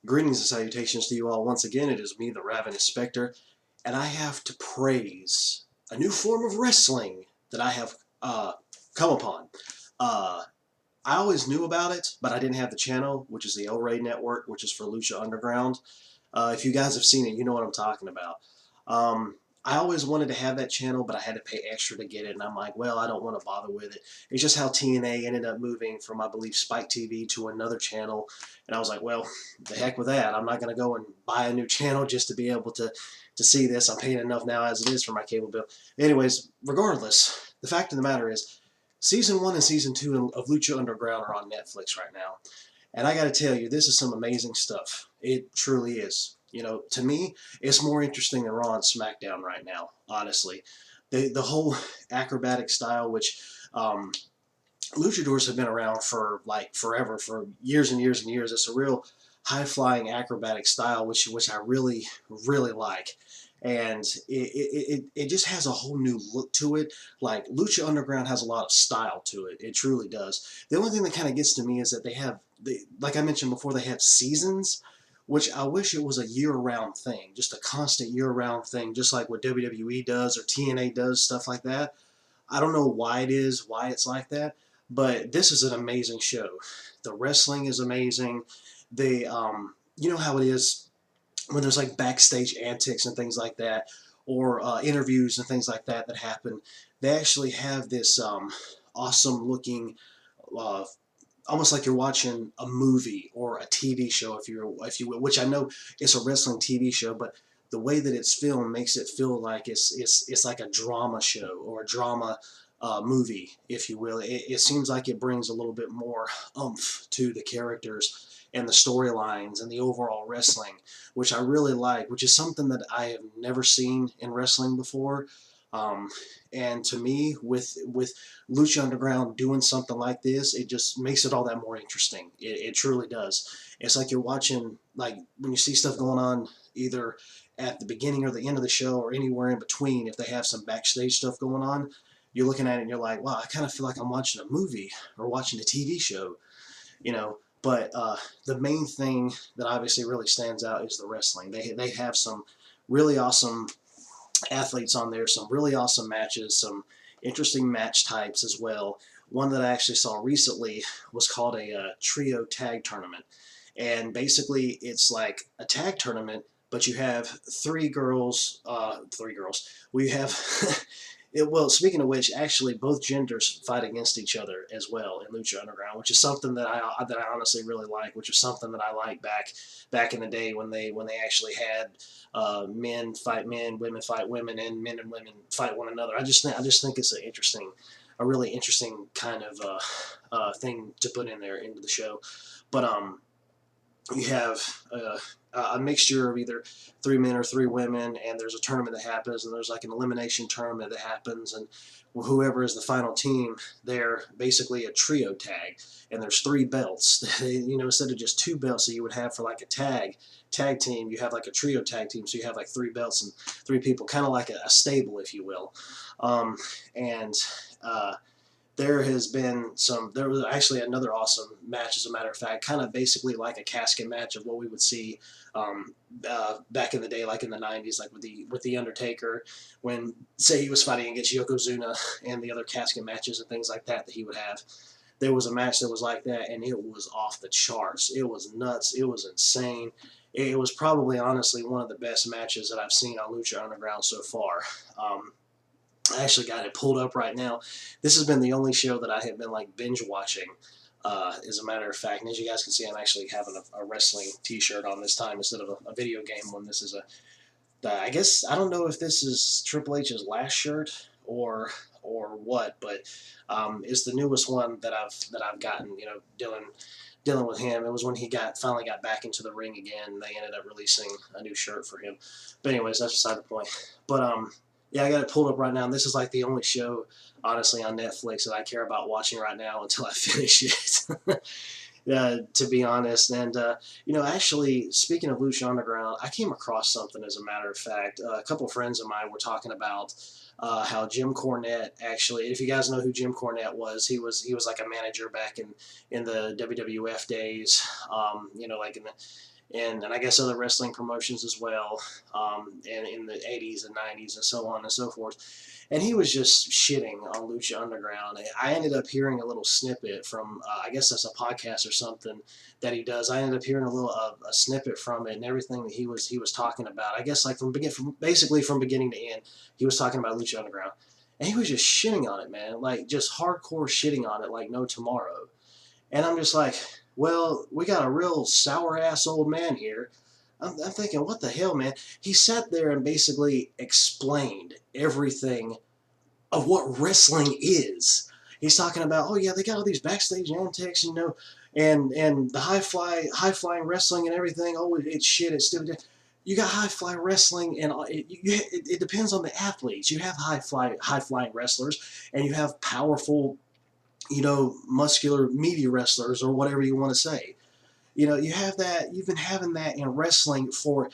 Greetings and salutations to you all. Once again, it is me, the Ravenous Spectre, and I have to praise a new form of wrestling that I have come upon. Uh, I always knew about it, but I didn't have the channel, which is the El Rey Network, which is for Lucha Underground. If you guys have seen it, you know what I'm talking about. Um, I always wanted to have that channel, but I had to pay extra to get it, and I'm like, well, I don't want to bother with it. It's just how TNA ended up moving from, I believe, Spike TV to another channel, and I was like, well, the heck with that. I'm not going to go and buy a new channel just to be able to see this. I'm paying enough now as it is for my cable bill. Anyways, regardless, the fact of the matter is, Season 1 and Season 2 of Lucha Underground are on Netflix right now. And I got to tell you, this is some amazing stuff. It truly is. You know, to me, it's more interesting than Raw and SmackDown right now, honestly. The whole acrobatic style, which luchadors have been around for like forever, for years and years and years. It's a real high flying acrobatic style, which I really really like, and it just has a whole new look to it. Like Lucha Underground has a lot of style to it. It truly does. The only thing that kind of gets to me is that like I mentioned before, they have seasons. Which I wish it was a year-round thing, just a constant year-round thing, just like what WWE does or TNA does, stuff like that. I don't know why it is, why it's like that, but this is an amazing show. The wrestling is amazing. You know how it is when there's like backstage antics and things like that, or interviews and things like that that happen. They actually have this awesome looking, uh, almost like you're watching a movie or a TV show, if you will. Which I know it's a wrestling TV show, but the way that it's filmed makes it feel like it's like a drama show or a drama movie, if you will. It seems like it brings a little bit more oomph to the characters and the storylines and the overall wrestling, which I really like, which is something that I have never seen in wrestling before. Um, and to me, with Lucha Underground doing something like this, it just makes it all that more interesting. It truly does. It's like you're watching, like when you see stuff going on either at the beginning or the end of the show or anywhere in between, if they have some backstage stuff going on, you're looking at it and you're like, wow, I kind of feel like I'm watching a movie or watching a TV show, you know. But the main thing that obviously really stands out is the wrestling. They have some really awesome athletes on there, some really awesome matches, some interesting match types as well. One that I actually saw recently was called a trio tag tournament. And basically, it's like a tag tournament, but you have three girls. We have well, speaking of which, actually, both genders fight against each other as well in Lucha Underground, which is something that I honestly really like. Which is something that I like back in the day when they actually had men fight men, women fight women, and men and women fight one another. I just think it's a really interesting kind of thing to put in there into the show. But you have a mixture of either three men or three women, and there's a tournament that happens, and there's like an elimination tournament that happens, and whoever is the final team, they're basically a trio tag, and there's three belts. Instead of just two belts that you would have for like a tag team, you have like a trio tag team, so you have like three belts and three people, kind of like a stable, if you will. And there has been there was actually another awesome match, as a matter of fact, kind of basically like a casket match of what we would see back in the day, like in the 90s, like with the Undertaker, when, say, he was fighting against Yokozuna, and the other casket matches and things like that he would have. There was a match that was like that, and it was off the charts. It was nuts. It was insane. It was probably, honestly, one of the best matches that I've seen on Lucha Underground so far. I actually got it pulled up right now. This has been the only show that I have been like binge watching, as a matter of fact. And as you guys can see, I'm actually having a wrestling T-shirt on this time instead of a video game one. This is I guess I don't know if this is Triple H's last shirt or what, but it's the newest one that I've gotten. Dealing with him. It was when he finally got back into the ring again. And they ended up releasing a new shirt for him. But anyways, that's beside the point. But yeah, I got it pulled up right now, and this is like the only show, honestly, on Netflix that I care about watching right now until I finish it. To be honest, and actually, speaking of Lucha Underground, I came across something. As a matter of fact, a couple of friends of mine were talking about how Jim Cornette actually. If you guys know who Jim Cornette was, he was like a manager back in the WWF days. Like and I guess other wrestling promotions as well, and in the 80s and 90s and so on and so forth. And he was just shitting on Lucha Underground. I ended up hearing a little snippet from, I guess that's a podcast or something that he does. I ended up hearing a snippet from it and everything that he was talking about. I guess like basically from beginning to end, he was talking about Lucha Underground, and he was just shitting on it, man, like just hardcore shitting on it like no tomorrow. And I'm just like, well, we got a real sour ass old man here. I'm thinking, what the hell, man? He sat there and basically explained everything of what wrestling is. He's talking about, oh yeah, they got all these backstage antics, and the high flying wrestling and everything. Oh, it's shit. It's stupid. You got high fly wrestling, and it depends on the athletes. You have high flying wrestlers, and you have powerful, muscular meaty wrestlers, or whatever you want to say. You have that. You've been having that in wrestling for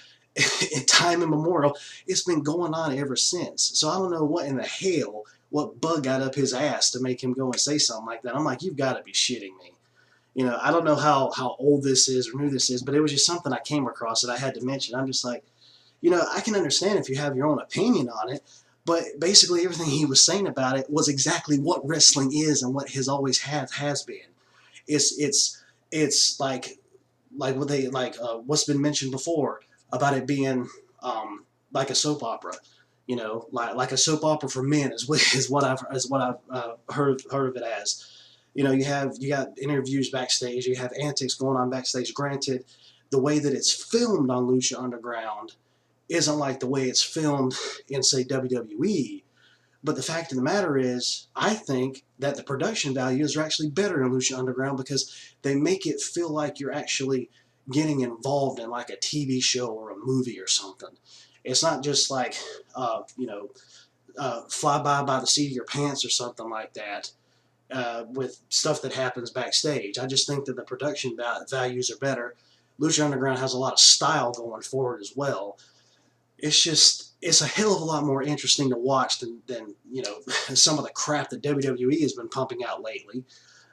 in time immemorial. It's been going on ever since. So I don't know what in the hell, what bug got up his ass to make him go and say something like that. I'm like, you've got to be shitting me. I don't know how old this is or new this is, but it was just something I came across that I had to mention. I'm just like, I can understand if you have your own opinion on it, but basically everything he was saying about it was exactly what wrestling is and what has always has been. It's like what they what's been mentioned before about it being like a soap opera, like a soap opera for men is what I've heard of it as. You got interviews backstage, you have antics going on backstage. Granted, the way that it's filmed on Lucha Underground isn't like the way it's filmed in, say, WWE. But the fact of the matter is, I think that the production values are actually better in Lucha Underground because they make it feel like you're actually getting involved in like a TV show or a movie or something. It's not just like, fly by the seat of your pants or something like that, with stuff that happens backstage. I just think that the production values are better. Lucha Underground has a lot of style going forward as well. It's a hell of a lot more interesting to watch than some of the crap that WWE has been pumping out lately.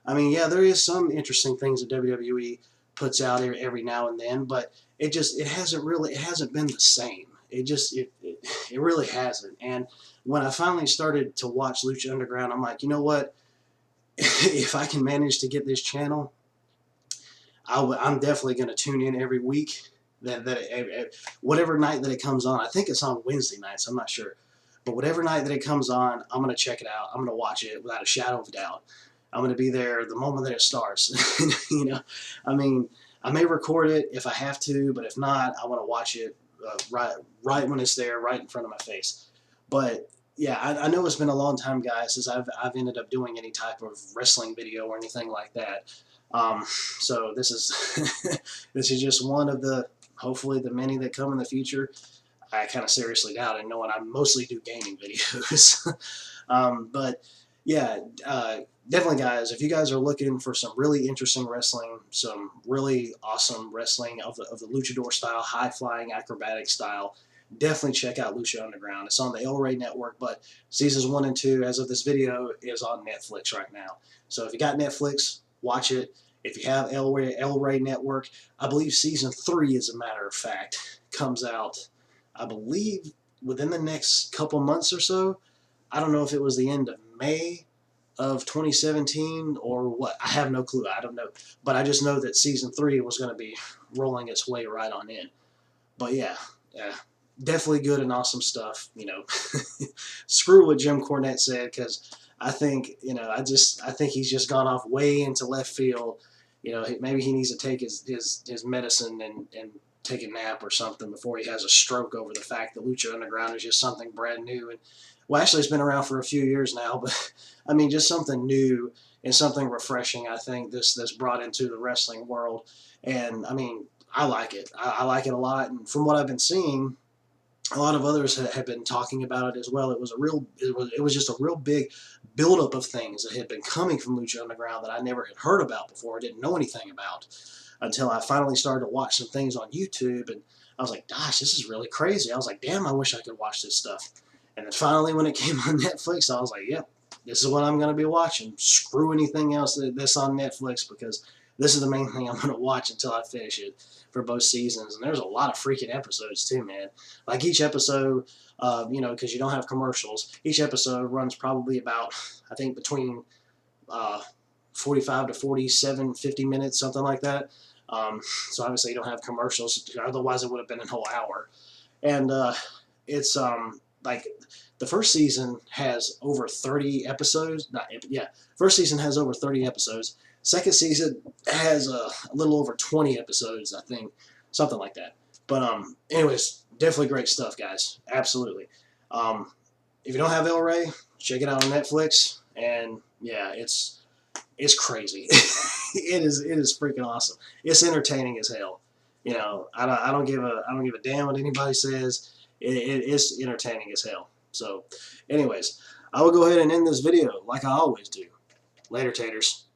I mean, yeah, there is some interesting things that WWE puts out every now and then, but it hasn't been the same. It really hasn't. And when I finally started to watch Lucha Underground, I'm like, you know what? If I can manage to get this channel, I'm definitely going to tune in every week. Whatever night that it comes on, I think it's on Wednesday nights, I'm not sure, but whatever night that it comes on, I'm going to check it out. I'm going to watch it without a shadow of a doubt. I'm going to be there the moment that it starts. I mean, I may record it if I have to, but if not, I want to watch it right when it's there, right in front of my face. But yeah, I know it's been a long time, guys, since I've ended up doing any type of wrestling video or anything like that. So this is this is just one of the, hopefully, the many that come in the future. I kind of seriously doubt it, knowing I mostly do gaming videos. But yeah, definitely, guys, if you guys are looking for some really interesting wrestling, some really awesome wrestling of the luchador style, high flying acrobatic style, definitely check out Lucha Underground. It's on the El Rey Network, but seasons 1 and 2, as of this video, is on Netflix right now. So if you got Netflix, watch it. If you have El Rey Network, I believe season 3, as a matter of fact, comes out, I believe, within the next couple months or so. I don't know if it was the end of May of 2017 or what. I have no clue. I don't know. But I just know that season 3 was going to be rolling its way right on in. But yeah, definitely good and awesome stuff. Screw what Jim Cornette said, because I think, I think he's just gone off way into left field. Maybe he needs to take his medicine and take a nap or something before he has a stroke over the fact that Lucha Underground is just something brand new. And well, actually, it's been around for a few years now, but I mean, just something new and something refreshing. I think this brought into the wrestling world, and I mean, I like it. I like it a lot, and from what I've been seeing, a lot of others have been talking about it as well. It was just a real big buildup of things that had been coming from Lucha Underground that I never had heard about before. I didn't know anything about until I finally started to watch some things on YouTube, and I was like, gosh, this is really crazy. I was like, damn, I wish I could watch this stuff. And then finally, when it came on Netflix, I was like, yep, this is what I'm going to be watching. Screw anything else that's on Netflix, because this is the main thing I'm going to watch until I finish it for both seasons. And there's a lot of freaking episodes too, man. Like each episode, because you don't have commercials, each episode runs probably about, I think, between 45 to 47, 50 minutes, something like that. So obviously you don't have commercials, otherwise it would have been a whole hour. And it's like the first season has over 30 episodes. First season has over 30 episodes. Second season has a little over 20 episodes, I think, something like that. But anyways, definitely great stuff, guys. Absolutely. If you don't have El Rey, check it out on Netflix. And yeah, it's crazy. it is freaking awesome. It's entertaining as hell. I don't give a damn what anybody says. It's entertaining as hell. So, anyways, I will go ahead and end this video like I always do. Later, taters.